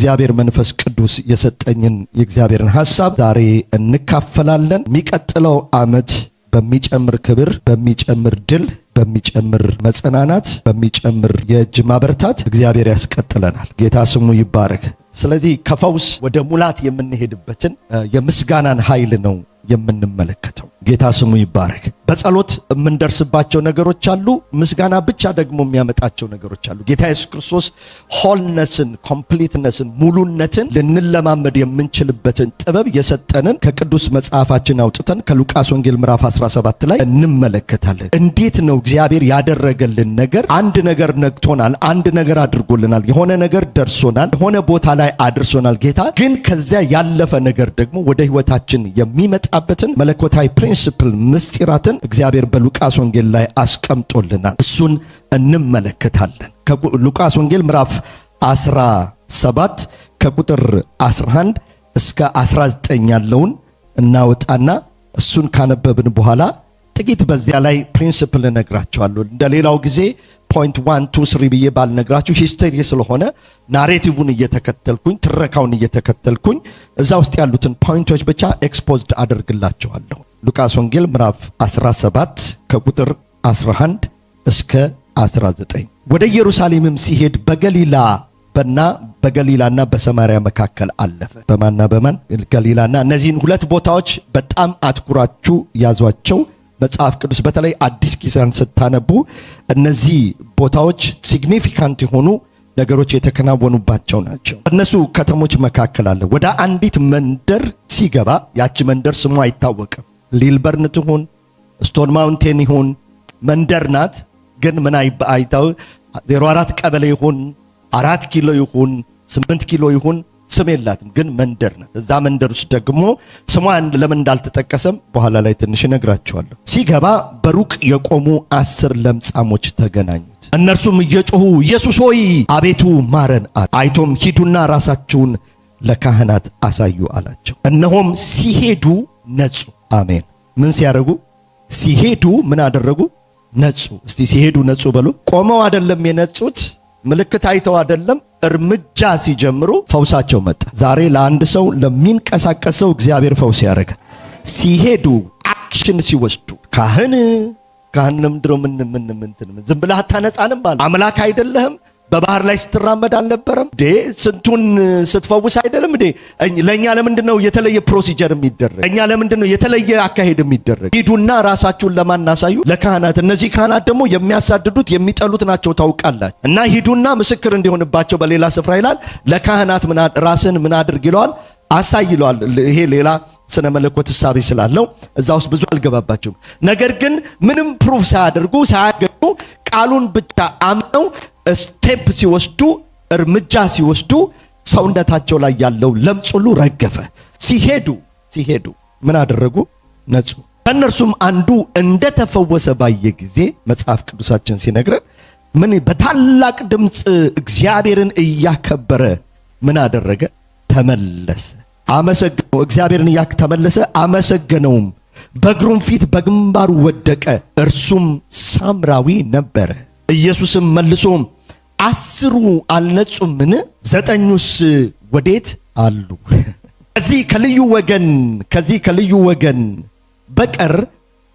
እግዚአብሔር መንፈስ ቅዱስ የሰጠኝን የእግዚአብሔርን ሐሳብ ዛሬ እንካፈላለን። የሚቀጥለው ዓመት በሚጨምር ክብር፣ በሚጨምር ድል፣ በሚጨምር መጽናናት፣ በሚጨምር የእጅ ማበርታት እግዚአብሔር ያስቀጥለናል። ጌታ ስሙ ይባረክ። ስለዚህ ከፈውስ ወደ ሙላት የምንሄድበትን የምስጋናን ኃይል ነው የምንመለከተው። ጌታ ስሙ ይባረክ። በጸሎት የምንደርስባቸው ነገሮች አሉ። ምስጋና ብቻ ደግሞ የሚያመጣቸው ነገሮች አሉ። ጌታ ኢየሱስ ክርስቶስ ሆልነስን፣ ኮምፕሊትነስን፣ ሙሉነትን ልንለማመድ የምንችልበትን ጥበብ የሰጠንን ከቅዱስ መጽሐፋችን አውጥተን ከሉቃስ ወንጌል ምዕራፍ 17 ላይ እንመለከታለን። እንዴት ነው እግዚአብሔር ያደረገልን ነገር? አንድ ነገር ነግቶናል፣ አንድ ነገር አድርጎልናል፣ የሆነ ነገር ደርሶናል፣ የሆነ ቦታ ላይ አድርሶናል። ጌታ ግን ከዚያ ያለፈ ነገር ደግሞ ወደ ህይወታችን የሚመጣበትን መለኮታዊ ፕሪንሲፕል ምስጢራትን እግዚአብሔር በሉቃስ ወንጌል ላይ አስቀምጦልናል። እሱን እንመለከታለን። ከሉቃስ ወንጌል ምዕራፍ 17 ከቁጥር 11 እስከ 19 ያለውን እናወጣና እሱን ካነበብን በኋላ ጥቂት በዚያ ላይ ፕሪንሲፕል እነግራቸዋለሁ። እንደሌላው ጊዜ ፖይንት 1 2 3 ብዬ ባልነግራችሁ ሂስቶሪ ስለሆነ ናሬቲቭን እየተከተልኩኝ ትረካውን እየተከተልኩኝ እዛ ውስጥ ያሉትን ፖይንቶች ብቻ ኤክስፖዝድ አደርግላችኋለሁ። ሉቃስ ወንጌል ምዕራፍ 17 ከቁጥር 11 እስከ 19 ወደ ኢየሩሳሌምም ሲሄድ በገሊላና በሰማርያ መካከል አለፈ። በማንና በማን? ገሊላና። እነዚህን ሁለት ቦታዎች በጣም አትኩራችሁ ያዟቸው። መጽሐፍ ቅዱስ በተለይ አዲስ ኪዳን ስታነቡ እነዚህ ቦታዎች ሲግኒፊካንት የሆኑ ነገሮች የተከናወኑባቸው ናቸው። እነሱ ከተሞች መካከል አለ። ወደ አንዲት መንደር ሲገባ ያቺ መንደር ስሙ አይታወቅም። ሊልበርን ትሁን ስቶን ማውንቴን ይሁን መንደር ናት። ግን ምን አይታው 04 ቀበሌ ይሁን 4 ኪሎ ይሁን 8 ኪሎ ይሁን ስም የላትም፣ ግን መንደር ናት። እዛ መንደር ውስጥ ደግሞ ስሟን ለምን እንዳልተጠቀሰም በኋላ ላይ ትንሽ እነግራቸዋለሁ። ሲገባ በሩቅ የቆሙ 10 ለምጻሞች ተገናኙት። እነርሱም እየጮሁ ኢየሱስ ሆይ አቤቱ ማረን አሉ። አይቶም ሂዱና ራሳችሁን ለካህናት አሳዩ አላቸው። እነሆም ሲሄዱ ነጹ። አሜን። ምን ሲያደርጉ? ሲሄዱ ምን አደረጉ? ነጹ። እስቲ ሲሄዱ ነጹ በሉ። ቆመው አይደለም የነጹት፣ ምልክት አይተው አይደለም፣ እርምጃ ሲጀምሩ ፈውሳቸው መጣ። ዛሬ ለአንድ ሰው ለሚንቀሳቀሰው እግዚአብሔር ፈውስ ያደርጋል። ሲሄዱ አክሽን ሲወስዱ ካህን ለምድሮ ምን ዝም ብለህ አታነጻንም ማለት አምላክ አይደለህም? በባህር ላይ ስትራመድ አልነበረም እንዴ? ስንቱን ስትፈውስ አይደለም እንዴ? ለኛ ለምንድነው የተለየ ፕሮሲጀር የሚደረግ? ለኛ ለምንድነው የተለየ አካሄድ የሚደረግ? ሂዱና ራሳችሁን ለማናሳዩ ለካህናት። እነዚህ ካህናት ደግሞ የሚያሳድዱት የሚጠሉት ናቸው ታውቃላችሁ። እና ሂዱና ምስክር እንዲሆንባቸው በሌላ ስፍራ ይላል ለካህናት ራስን ምን አድርግ ይለዋል? አሳይ ይለዋል። ይሄ ሌላ ስነ መለኮት ሐሳብ ስላለው እዛ ውስጥ ብዙ አልገባባችሁም። ነገር ግን ምንም ፕሩፍ ሳያደርጉ ሳያገኙ ቃሉን ብቻ አምነው ስቴፕ ሲወስዱ እርምጃ ሲወስዱ ሰውነታቸው ላይ ያለው ለምጽ ሁሉ ረገፈ። ሲሄዱ ምን አደረጉ? ነጹ። ከእነርሱም አንዱ እንደተፈወሰ ባየ ጊዜ መጽሐፍ ቅዱሳችን ሲነግረን ምን በታላቅ ድምፅ እግዚአብሔርን እያከበረ ምን አደረገ? ተመለሰ። አመሰገነው። እግዚአብሔርን ተመለሰ፣ አመሰገነውም። በእግሩም ፊት በግንባሩ ወደቀ። እርሱም ሳምራዊ ነበረ። ኢየሱስም መልሶ 10 አልነጹምን? 9ኙስ ወዴት አሉ? ከዚህ ከልዩ ወገን በቀር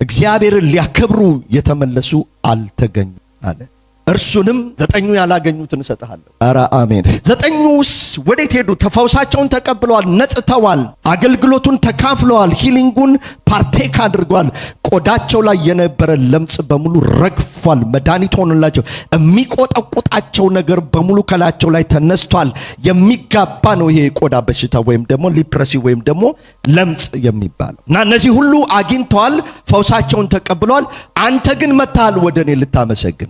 እግዚአብሔርን ሊያከብሩ የተመለሱ አልተገኙ አለ። እርሱንም 9ኙ ያላገኙትን እሰጥሃለሁ። ኧረ አሜን። 9ኙስ ወዴት ሄዱ? ተፈውሳቸውን ተቀብለዋል፣ ነጽተዋል፣ አገልግሎቱን ተካፍለዋል፣ ሂሊንጉን ፓርቴክ አድርገዋል። ቆዳቸው ላይ የነበረ ለምጽ በሙሉ ረግፏል፣ መድኃኒት ሆኖላቸው የሚቆጠቁጣቸው ነገር በሙሉ ከላቸው ላይ ተነስቷል። የሚጋባ ነው ይሄ የቆዳ በሽታ ወይም ደግሞ ሊፕረሲ ወይም ደግሞ ለምጽ የሚባለው እና እነዚህ ሁሉ አግኝተዋል፣ ፈውሳቸውን ተቀብለዋል። አንተ ግን መጥተሃል ወደ እኔ ልታመሰግን፣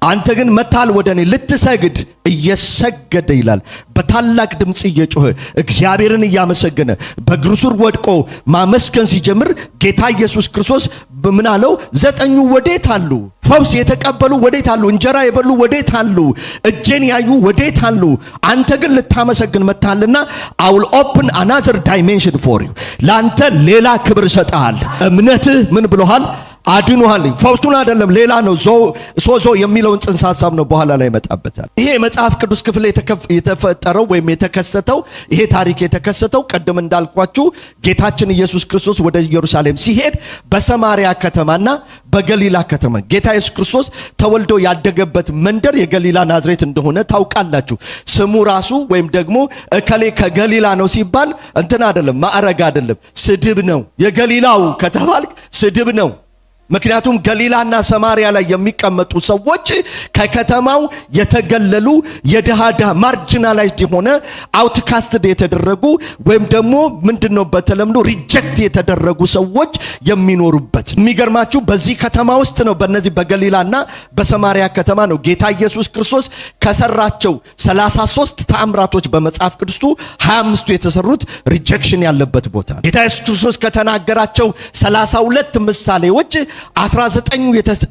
አንተ ግን መጥተሃል ወደ እኔ ልትሰግድ። እየሰገደ ይላል በታላቅ ድምጽ እየጮኸ እግዚአብሔርን እያመሰገነ በእግሩ ስር ወድቆ ማመስገን ሲጀምር ጌታ ኢየሱስ ክርስቶስ ምን አለው? 9ኙ ወዴት አሉ? ፈውስ የተቀበሉ ወዴት አሉ? እንጀራ የበሉ ወዴት አሉ? እጄን ያዩ ወዴት አሉ? አንተ ግን ልታመሰግን መጥተሃልና I will open another dimension for you። ላንተ ሌላ ክብር ሰጣል። እምነትህ ምን ብሎሃል? አድኗል። ፈውሱን አይደለም ሌላ ነው። ሶዞ የሚለውን ጽንሰ ሐሳብ ነው በኋላ ላይ መጣበታል። ይሄ መጽሐፍ ቅዱስ ክፍል የተፈጠረው ወይም የተከሰተው ይሄ ታሪክ የተከሰተው ቀደም እንዳልኳችሁ ጌታችን ኢየሱስ ክርስቶስ ወደ ኢየሩሳሌም ሲሄድ በሰማሪያ ከተማና በገሊላ ከተማ ጌታ ኢየሱስ ክርስቶስ ተወልዶ ያደገበት መንደር የገሊላ ናዝሬት እንደሆነ ታውቃላችሁ። ስሙ ራሱ ወይም ደግሞ እከሌ ከገሊላ ነው ሲባል እንትን አይደለም፣ ማዕረግ አይደለም፣ ስድብ ነው። የገሊላው ከተባልክ ስድብ ነው። ምክንያቱም ገሊላና ሰማሪያ ላይ የሚቀመጡ ሰዎች ከከተማው የተገለሉ የድሃ ማርጂናላይዝድ የሆነ አውትካስትድ የተደረጉ ወይም ደግሞ ምንድነው በተለምዶ ሪጀክት የተደረጉ ሰዎች የሚኖሩበት። የሚገርማችሁ በዚህ ከተማ ውስጥ ነው፣ በእነዚህ በገሊላና በሰማሪያ ከተማ ነው ጌታ ኢየሱስ ክርስቶስ ከሰራቸው 33 ተአምራቶች በመጽሐፍ ቅዱስ 25ቱ የተሰሩት ሪጀክሽን ያለበት ቦታ። ጌታ ኢየሱስ ክርስቶስ ከተናገራቸው 32 ምሳሌዎች 19ኙ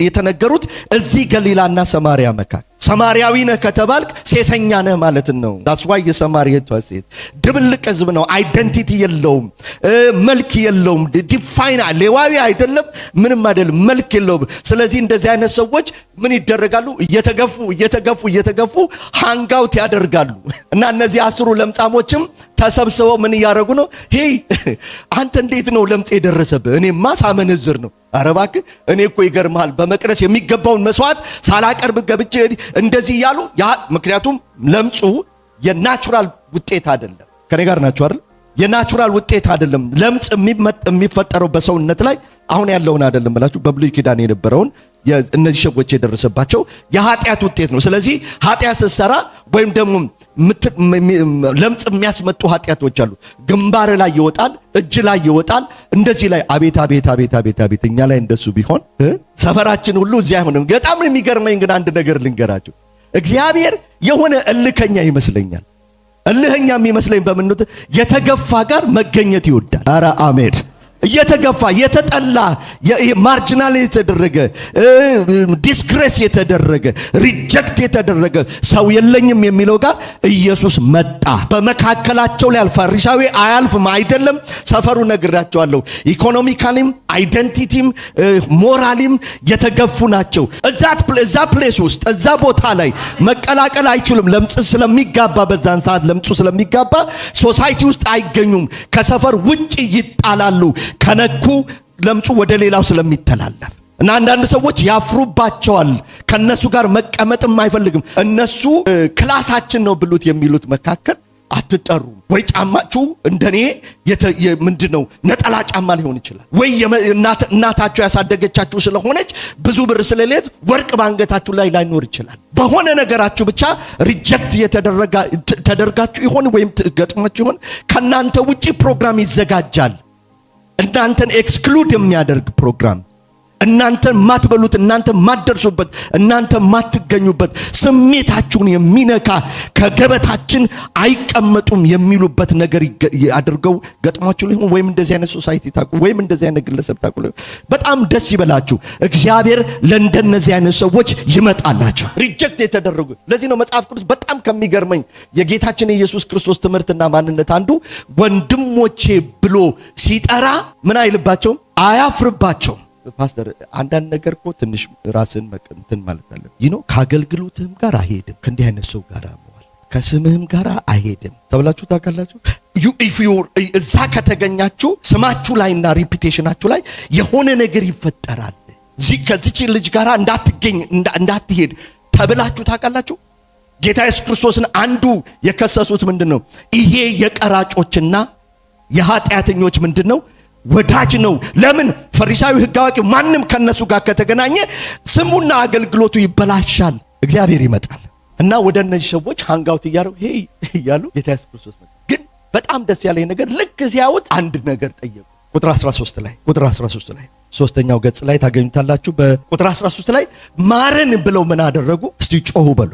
የተነገሩት እዚህ ገሊላና ሰማሪያ መካከል። ሰማሪያዊ ነህ ከተባልክ ሴሰኛ ነህ ማለት ነው። that's why የሰማሪያቷ ሴት ድብልቅ ህዝብ ነው። አይደንቲቲ የለውም፣ መልክ የለውም፣ ዲፋይን ሌዋዊ አይደለም፣ ምንም አይደለም፣ መልክ የለውም። ስለዚህ እንደዚህ አይነት ሰዎች ምን ይደረጋሉ? እየተገፉ ሃንጋውት ያደርጋሉ። እና እነዚህ 10 ለምጻሞችም ተሰብስበው ምን ያደርጉ ነው? ሄይ አንተ እንዴት ነው ለምጽ የደረሰብህ? እኔማ ሳመነዝር ነው። ኧረ እባክህ እኔ እኮ ይገርምሃል በመቅደስ የሚገባውን መስዋዕት ሳላቀርብ ገብቼ እንደዚህ ያሉ ምክንያቱም ለምጹ የናቹራል ውጤት አይደለም። ከኔ ጋር ናችሁ አይደል? የናቹራል ውጤት አይደለም። ለምጽ የሚፈጠረው በሰውነት ላይ አሁን ያለውን አይደለም ብላችሁ በብሉይ ኪዳን የነበረውን እነዚህ ሰዎች የደረሰባቸው የኃጢአት ውጤት ነው። ስለዚህ ኃጢአት ስትሰራ ወይም ደግሞ ለምጽ የሚያስመጡ ኃጢአቶች አሉ። ግንባር ላይ ይወጣል፣ እጅ ላይ ይወጣል፣ እንደዚህ ላይ አቤት እኛ ላይ እንደሱ ቢሆን ሰፈራችን ሁሉ እዚህ አይሆንም። በጣም የሚገርመኝ ግን አንድ ነገር ልንገራችሁ። እግዚአብሔር የሆነ እልከኛ ይመስለኛል። እልህኛ የሚመስለኝ በምንት የተገፋ ጋር መገኘት ይወዳል። ኧረ አሜን። እየተገፋ የተጠላ ማርጂናል የተደረገ ዲስግሬስ የተደረገ ሪጀክት የተደረገ ሰው የለኝም የሚለው ጋር ኢየሱስ መጣ። በመካከላቸው ላይ ፈሪሳዊ አያልፍም አይደለም። ሰፈሩ ነግራቸዋለሁ። ኢኮኖሚካሊም አይደንቲቲም ሞራሊም የተገፉ ናቸው። እዛ ፕሌስ ውስጥ እዛ ቦታ ላይ መቀላቀል አይችሉም። ለምጽ ስለሚጋባ በዛን ሰዓት ለምጹ ስለሚጋባ ሶሳይቲ ውስጥ አይገኙም። ከሰፈር ውጪ ይጣላሉ። ከነኩ ለምጹ ወደ ሌላው ስለሚተላለፍ እና አንዳንድ ሰዎች ያፍሩባቸዋል። ከነሱ ጋር መቀመጥም አይፈልግም። እነሱ ክላሳችን ነው ብሉት የሚሉት መካከል አትጠሩ። ወይ ጫማችሁ እንደኔ ምንድነው ነጠላ ጫማ ሊሆን ይችላል። ወይ እናታችሁ ያሳደገቻችሁ ስለሆነች ብዙ ብር ስለሌት ወርቅ ባንገታችሁ ላይ ላይኖር ይችላል። በሆነ ነገራችሁ ብቻ ሪጀክት ተደርጋችሁ ይሆን ወይም ገጥሟችሁ ይሆን ከናንተ ውጪ ፕሮግራም ይዘጋጃል። እናንተን ኤክስክሉድ የሚያደርግ ፕሮግራም፣ እናንተን ማትበሉት፣ እናንተን ማትደርሱበት፣ እናንተን ማትገኙበት፣ ስሜታችሁን የሚነካ ከገበታችን አይቀመጡም የሚሉበት ነገር አድርገው ገጥሟችሁ ሊሆን ወይም እንደዚህ አይነት ሶሳይቲ ታቁ ወይም እንደዚህ አይነት ግለሰብ ታቁ። በጣም ደስ ይበላችሁ። እግዚአብሔር ለእንደነዚህ አይነት ሰዎች ይመጣላችሁ። ሪጀክት የተደረጉ ለዚህ ነው መጽሐፍ ቅዱስ በጣም ከሚገርመኝ የጌታችን ኢየሱስ ክርስቶስ ትምህርትና ማንነት አንዱ ወንድሞቼ ብሎ ሲጠራ ምን አይልባቸውም? አያፍርባቸውም። ፓስተር አንዳንድ ነገር እኮ ትንሽ ራስን እንትን ማለት አለ። ከአገልግሎትህም ጋር አይሄድም፣ ከእንዲህ አይነት ሰው ጋር መዋል ከስምህም ጋር አይሄድም ተብላችሁ ታውቃላችሁ። እዛ ከተገኛችሁ ስማችሁ ላይና ሪፒቴሽናችሁ ላይ የሆነ ነገር ይፈጠራል። ከዚች ልጅ ጋር እንዳትሄድ ተብላችሁ ታውቃላችሁ። ጌታ ኢየሱስ ክርስቶስን አንዱ የከሰሱት ምንድነው? ይሄ የቀራጮችና የኃጢአተኞች ምንድነው ወዳጅ ነው። ለምን? ፈሪሳዊ ሕግ አዋቂ ማንም ከነሱ ጋር ከተገናኘ ስሙና አገልግሎቱ ይበላሻል። እግዚአብሔር ይመጣል እና ወደ እነዚህ ሰዎች ሃንጋውት እያሉ ጌታ ኢየሱስ ክርስቶስ ግን በጣም ደስ ያለኝ ነገር ልክ ሲያዩት አንድ ነገር ጠየቁ። ቁጥር 13 ላይ ሶስተኛው ገጽ ላይ ታገኙታላችሁ። በቁጥር 13 ላይ ማረን ብለው ምን አደረጉ? እስቲ ጮሁ በሉ።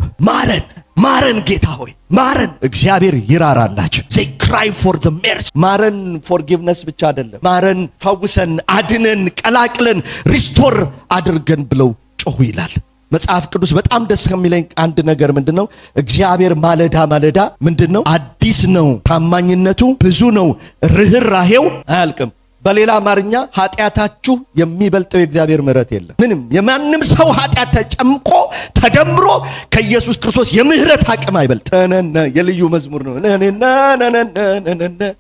ማረን ጌታ ሆይ ማረን። እግዚአብሔር ይራራላችሁ። they cry for the mercy። ማረን forgiveness ብቻ አይደለም፣ ማረን ፈውሰን፣ አድነን፣ ቀላቅለን፣ ሪስቶር አድርገን ብለው ጮሁ ይላል መጽሐፍ ቅዱስ። በጣም ደስ ከሚለኝ አንድ ነገር ምንድነው? እግዚአብሔር ማለዳ ምንድነው? አዲስ ነው፣ ታማኝነቱ ብዙ ነው፣ ርህራሄው አያልቅም። በሌላ አማርኛ ኃጢአታችሁ የሚበልጠው የእግዚአብሔር ምሕረት የለም። ምንም የማንም ሰው ኃጢአት ተጨምቆ ተደምሮ ከኢየሱስ ክርስቶስ የምህረት አቅም አይበልጥ። የልዩ መዝሙር ነው።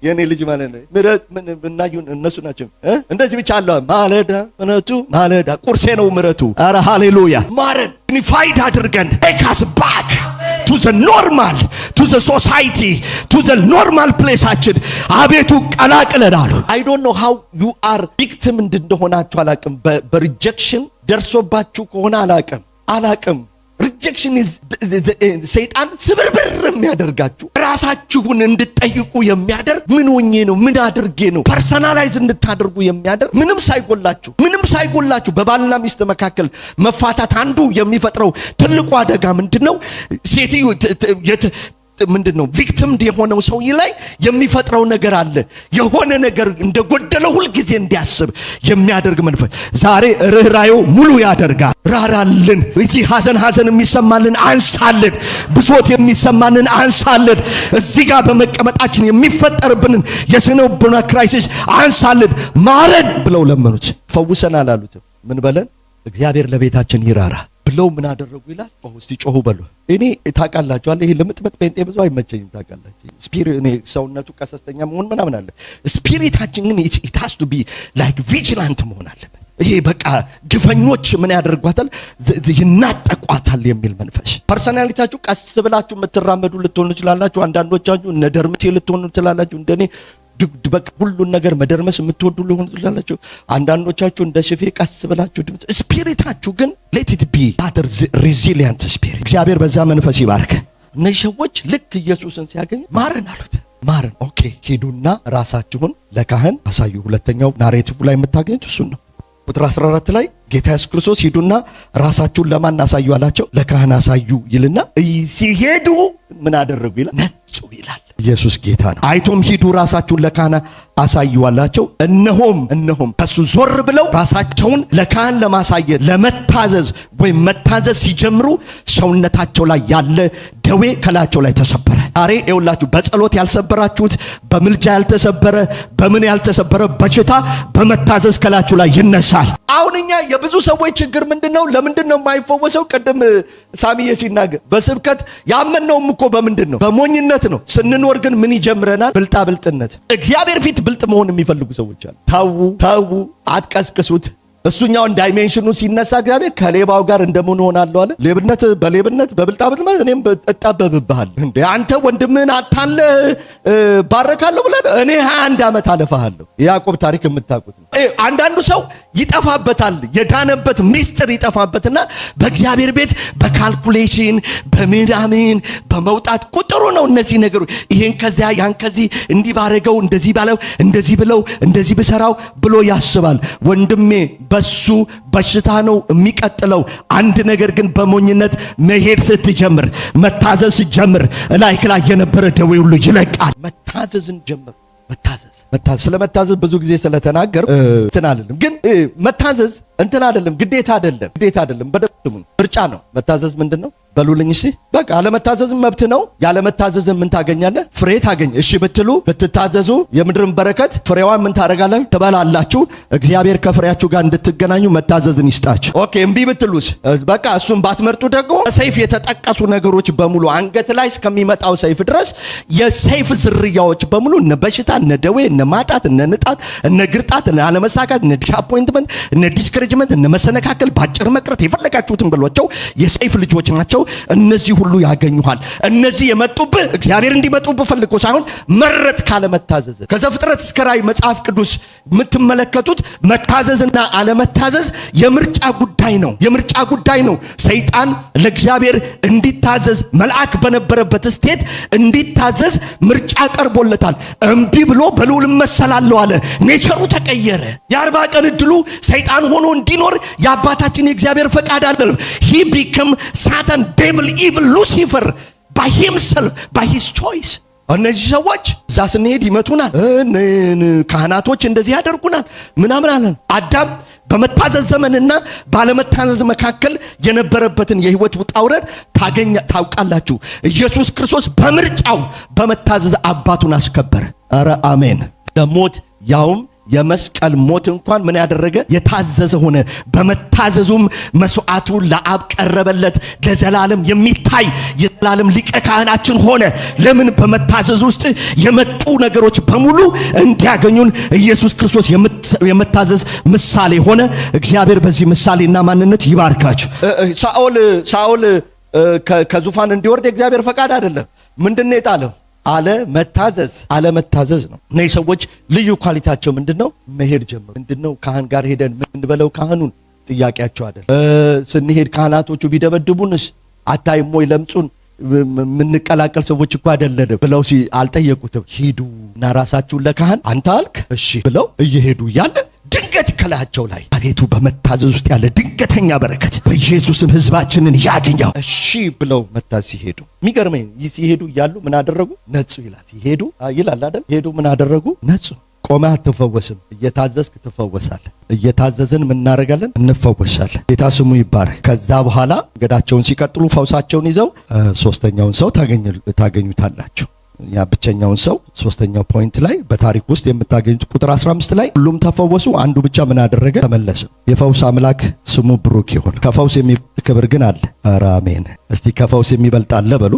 የኔ ልጅ ማለት ነው። ምሕረት ምን ብናዩን እነሱ ናቸው። እንደዚህ ብቻ አለ ማለዳ ምሕረቱ ማለዳ ቁርሴ ነው ምሕረቱ። ኧረ ሃሌሉያ። ማረን ዩኒፋይድ አድርገን take us back to the normal, to the society, to the normal placeአችን አቤቱ ቀላቅለናል። I don't know how you are victim እንደሆናችሁ አላቅም። በሪጀክሽን ደርሶባችሁ ከሆነ አላቅም። ሪጀክሽን is ሰይጣን ስብርብር የሚያደርጋችሁ ራሳችሁን እንድትጠይቁ የሚያደርግ ምን ሆኜ ነው ምን አድርጌ ነው ፐርሰናላይዝ እንድታደርጉ የሚያደርግ ምንም ሳይጎላችሁ በባልና ሚስት መካከል መፋታት አንዱ የሚፈጥረው ትልቁ አደጋ ምንድነው? ሴትዮ ምንድነው ቪክቲም የሆነው ሰውዬ ላይ የሚፈጥረው ነገር አለ። የሆነ ነገር እንደጎደለው ሁሉ ጊዜ እንዲያስብ የሚያደርግ መንፈስ ዛሬ ርህራሄው ሙሉ ያደርጋል። ራራልን። እቺ ሐዘን የሚሰማልን አንሳልን። ብሶት የሚሰማንን አንሳልን። እዚህ ጋር በመቀመጣችን የሚፈጠርብንን የስነልቦና ክራይሲስ አንሳልን። ማረን ብለው ለመኑት። ፈውሰናል አሉት። ምን በለን? እግዚአብሔር ለቤታችን ይራራ ብለው ምን አደረጉ ይላል? እስቲ ጮሁ በሉ። እኔ ታውቃላችሁ አለ ይሄ ለምጥመጥ ጴንጤ ብዙ አይመቸኝም። ታውቃላችሁ ስፒሪት እኔ ሰውነቱ ቀሰስተኛ መሆን ምናምን አለ። ስፒሪታችን ግን it has to be like vigilant መሆን አለበት። ይሄ በቃ ግፈኞች ምን ያደርጓታል? ይናጠቋታል የሚል መንፈስ። ፐርሰናሊታችሁ ቀስ ብላችሁ የምትራመዱ ልትሆኑ ትችላላችሁ። አንዳንዶቻችሁ እነ ደርምቴ ልትሆኑ ትችላላችሁ። እንደኔ በቃ ሁሉን ነገር መደርመስ የምትወዱ ሊሆኑ ትችላላችሁ። አንዳንዶቻችሁ እንደ ሽፌ ቀስ ብላችሁ ስፒሪታችሁ ግን let it be that resilient spirit። እግዚአብሔር በዛ መንፈስ ይባርክ። እነዚህ ሰዎች ልክ ኢየሱስን ሲያገኙ ማረን አሉት። ማረን ኦኬ፣ ሂዱና ራሳችሁን ለካህን አሳዩ። ሁለተኛው ናሬቲቭ ላይ የምታገኙት እሱን ነው። ቁጥር 14 ላይ ጌታ ኢየሱስ ክርስቶስ ሂዱና ራሳችሁን ለማን አሳዩ አላቸው? ለካህን አሳዩ ይልና ሲሄዱ ምን አደረጉ ይላል? ነጹ ይላል። ኢየሱስ ጌታ ነው። አይቶም ሂዱ ራሳችሁን ለካህን አሳዩ አላቸው። እነሆም ከሱ ዞር ብለው ራሳቸውን ለካህን ለማሳየት ለመታዘዝ ወይም መታዘዝ ሲጀምሩ ሰውነታቸው ላይ ያለ ደዌ ከላቸው ላይ ተሰበረ። ዛሬ ይኸውላችሁ በጸሎት ያልሰበራችሁት በምልጃ ያልተሰበረ በምን ያልተሰበረ በሽታ በመታዘዝ ከላችሁ ላይ ይነሳል። አሁን እኛ የብዙ ሰዎች ችግር ምንድነው? ለምንድነው የማይፈወሰው? ቅድም ሳሚዬ ሲናገር በስብከት ያመነውም እኮ በምንድነው? በሞኝነት ነው። ስንኖር ግን ምን ይጀምረናል? ብልጣብልጥነት። እግዚአብሔር ፊት ብልጥ መሆን የሚፈልጉ ሰዎች አሉ። ታው አትቀስቅሱት። እሱኛውን ዳይሜንሽኑ ሲነሳ እግዚአብሔር ከሌባው ጋር እንደምን ሆናለሁ አለ። ሌብነት በሌብነት በብልጣብልጥ እኔም እጣበብብሃል እንዴ አንተ ወንድምህን አታለ ባረካለሁ ብለህ እኔ 21 ዓመት አለፋለሁ። ያዕቆብ ታሪክ የምታውቁት ነው። አንዳንዱ ሰው ይጠፋበታል። የዳነበት ሚስጥር ይጠፋበትና በእግዚአብሔር ቤት በካልኩሌሽን በምናምን በመውጣት ቁጥሩ ነው እነዚህ ነገሮች። ይሄን ከዚያ ያን ከዚህ እንዲህ ባረገው እንደዚህ ባለው እንደዚህ ብለው እንደዚህ ብሰራው ብሎ ያስባል። ወንድሜ በሱ በሽታ ነው የሚቀጥለው። አንድ ነገር ግን በሞኝነት መሄድ ስትጀምር መታዘዝ ስትጀምር ላይ የነበረ ደዌ ሁሉ ይለቃል። መታዘዝን ጀምር። መታዘዝ ስለመታዘዝ ብዙ ጊዜ ስለተናገር እንትን አይደለም ግን መታዘዝ እንትን አይደለም ግዴታ አይደለም በደምብ ምርጫ ነው። መታዘዝ ምንድነው? በሉልኝ እሺ። በቃ አለመታዘዝም መብት ነው። ያለመታዘዝ ምን ታገኛለህ? ፍሬ ታገኝ። እሺ ብትሉ ብትታዘዙ የምድርን በረከት ፍሬዋን ምን ታረጋላችሁ? ትበላላችሁ። እግዚአብሔር ከፍሬያችሁ ጋር እንድትገናኙ መታዘዝን ይስጣችሁ። ኦኬ እምቢ ብትሉስ? በቃ እሱን ባትመርጡ ደግሞ ሰይፍ የተጠቀሱ ነገሮች በሙሉ አንገት ላይ እስከሚመጣው ሰይፍ ድረስ የሰይፍ ዝርያዎች በሙሉ እነ በሽታ እነ ደዌ እነ ማጣት እነ ንጣት እነ ግርጣት እነ አለመሳካት እነ ዲስአፖይንትመንት እነ ዲስከሬጅመንት እነ መሰነካከል ባጭር መቅረት የፈለጋችሁትን ብሏቸው የሰይፍ ልጆች ናቸው። እነዚህ ሁሉ ያገኙሃል። እነዚህ የመጡብህ እግዚአብሔር እንዲመጡብህ ፈልጎ ሳይሆን መረጥ ካለመታዘዝ። ከዘፍጥረት እስከ ራዕይ መጽሐፍ ቅዱስ የምትመለከቱት መታዘዝና አለመታዘዝ የምርጫ ጉዳይ ነው። ሰይጣን ለእግዚአብሔር እንዲታዘዝ መልአክ በነበረበት ስቴት እንዲታዘዝ ምርጫ ቀርቦለታል። እምቢ ብሎ በልዑል እመሰላለሁ አለ። ኔቸሩ ተቀየረ። የ40 ቀን እድሉ ሰይጣን ሆኖ እንዲኖር የአባታችን የእግዚአብሔር ፈቃድ አይደለም። he became Satan, devil, evil, Lucifer by himself, by his choice። እነዚህ ሰዎች እዛ ስንሄድ ይመቱናል። ካህናቶች እንደዚህ ያደርጉናል ምናምን አለን። አዳም በመታዘዝ ዘመንና ባለመታዘዝ መካከል የነበረበትን የህይወት ውጣ ውረድ ታውቃላችሁ። ኢየሱስ ክርስቶስ በምርጫው በመታዘዝ አባቱን አስከበረ። ኧረ አሜን። ለሞት ያውም የመስቀል ሞት እንኳን ምን ያደረገ የታዘዘ ሆነ። በመታዘዙም መስዋዕቱ ለአብ ቀረበለት። ለዘላለም የሚታይ የዘላለም ሊቀ ካህናችን ሆነ። ለምን? በመታዘዝ ውስጥ የመጡ ነገሮች በሙሉ እንዲያገኙን ኢየሱስ ክርስቶስ የመታዘዝ ምሳሌ ሆነ። እግዚአብሔር በዚህ ምሳሌና ማንነት ይባርካችሁ። ሳኦል ከዙፋን እንዲወርድ የእግዚአብሔር ፈቃድ አይደለም። ምንድነው የጣለው? አለመታዘዝ ነው። እነዚህ ሰዎች ልዩ ኳሊቲያቸው ምንድነው? መሄድ ጀመሩ። ምንድነው? ካህን ጋር ሄደን ምን በለው ካህኑን ጥያቄያቸው አይደለም። ስንሄድ ካህናቶቹ ቢደበድቡንስ አታይም ወይ ለምጹን ምንቀላቀል ሰዎች እኮ አይደለንም ብለው አልጠየቁትም። ሂዱ እና ራሳችሁን ለካህን አንተ አልክ እሺ ብለው እየሄዱ እያለ ድንገት ከላያቸው ላይ አቤቱ በመታዘዝ ውስጥ ያለ ድንገተኛ በረከት በኢየሱስም ሕዝባችንን ያገኘው። እሺ ብለው መታዘዝ ሲሄዱ የሚገርመኝ ሲሄዱ እያሉ ምን አደረጉ? ነጹ ይላል። ሲሄዱ ይላል አይደል? ሄዱ ምን አደረጉ? ነጹ። ቆመህ አትፈወስም፣ እየታዘዝክ ትፈወሳለህ። እየታዘዝን ምን እናደርጋለን? እንፈወሳለን። ጌታ ስሙ ይባረክ። ከዛ በኋላ መንገዳቸውን ሲቀጥሉ ፈውሳቸውን ይዘው ሶስተኛውን ሰው ታገኙታላችሁ። ያ ብቸኛውን ሰው ሶስተኛው ፖይንት ላይ በታሪክ ውስጥ የምታገኙት ቁጥር 15 ላይ ሁሉም ተፈወሱ፣ አንዱ ብቻ ምን አደረገ? ተመለሰ። የፈውስ አምላክ ስሙ ብሩክ ይሁን። ከፈውስ የሚበልጥ ክብር ግን አለ። ኧረ አሜን። እስቲ ከፈውስ የሚበልጥ አለ በሉ።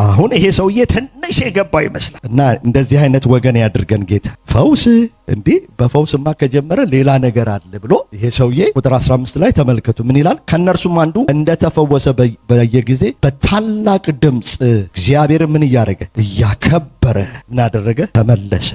አሁን ይሄ ሰውዬ ትንሽ የገባው ይመስላል። እና እንደዚህ አይነት ወገን ያድርገን ጌታ። ፈውስ እንዴ በፈውስማ ከጀመረ ሌላ ነገር አለ ብሎ ይሄ ሰውዬ ቁጥር 15 ላይ ተመልከቱ ምን ይላል? ከነርሱም አንዱ እንደተፈወሰ በየጊዜ በታላቅ ድምፅ እግዚአብሔር ምን እያደረገ እያከበረ እናደረገ ተመለሰ።